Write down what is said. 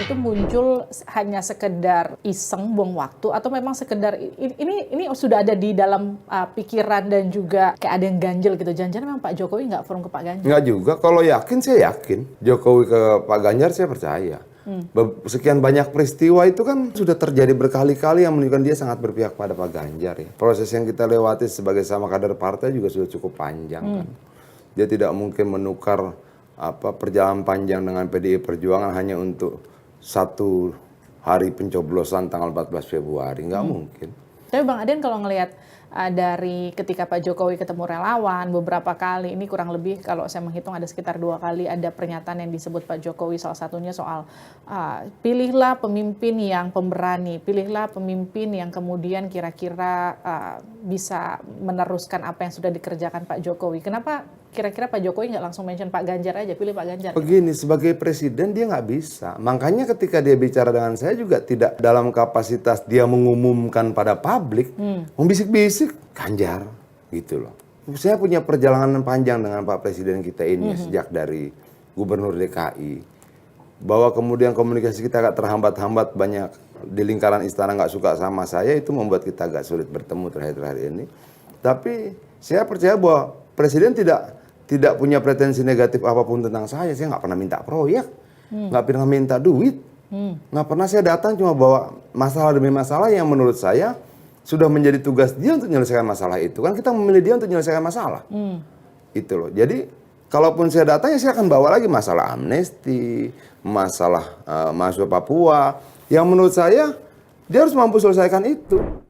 itu muncul hanya sekedar iseng buang waktu atau memang sekedar ini sudah ada di dalam pikiran dan juga kayak ada yang ganjel gitu. Jangan-jangan memang Pak Jokowi nggak firm ke Pak Ganjar? Nggak juga. Kalau yakin, saya yakin. Jokowi ke Pak Ganjar, saya percaya. Sekian banyak peristiwa itu kan sudah terjadi berkali-kali yang menunjukkan dia sangat berpihak pada Pak Ganjar. Ya. Proses yang kita lewati sebagai sama kader partai juga sudah cukup panjang. Kan. Dia tidak mungkin menukar perjalanan panjang dengan PDI Perjuangan hanya untuk satu hari pencoblosan tanggal 14 Februari. Nggak mungkin. Tapi Bang Adian kalau ngelihat dari ketika Pak Jokowi ketemu relawan beberapa kali, ini kurang lebih kalau saya menghitung ada sekitar 2 kali ada pernyataan yang disebut Pak Jokowi, salah satunya soal pilihlah pemimpin yang pemberani, pilihlah pemimpin yang kemudian kira-kira bisa meneruskan apa yang sudah dikerjakan Pak Jokowi. Kenapa kira-kira Pak Jokowi nggak langsung mention Pak Ganjar aja, pilih Pak Ganjar? Begini, sebagai presiden dia nggak bisa. Makanya ketika dia bicara dengan saya juga tidak dalam kapasitas dia mengumumkan pada publik, membisik-bisik Ganjar, gitu loh. Saya punya perjalanan panjang dengan Pak Presiden kita ini sejak dari Gubernur DKI. Bahwa kemudian komunikasi kita agak terhambat-hambat, banyak di lingkaran istana nggak suka sama saya, itu membuat kita agak sulit bertemu terakhir-terakhir ini. Tapi saya percaya bahwa Presiden tidak punya pretensi negatif apapun tentang saya. Saya nggak pernah minta proyek, nggak pernah minta duit, nggak pernah saya datang cuma bawa masalah demi masalah yang menurut saya sudah menjadi tugas dia untuk menyelesaikan masalah itu. Kan kita memilih dia untuk menyelesaikan masalah. Itu loh. Jadi kalaupun saya datang ya saya akan bawa lagi masalah amnesti, masalah mahasiswa Papua. Yang menurut saya dia harus mampu selesaikan itu.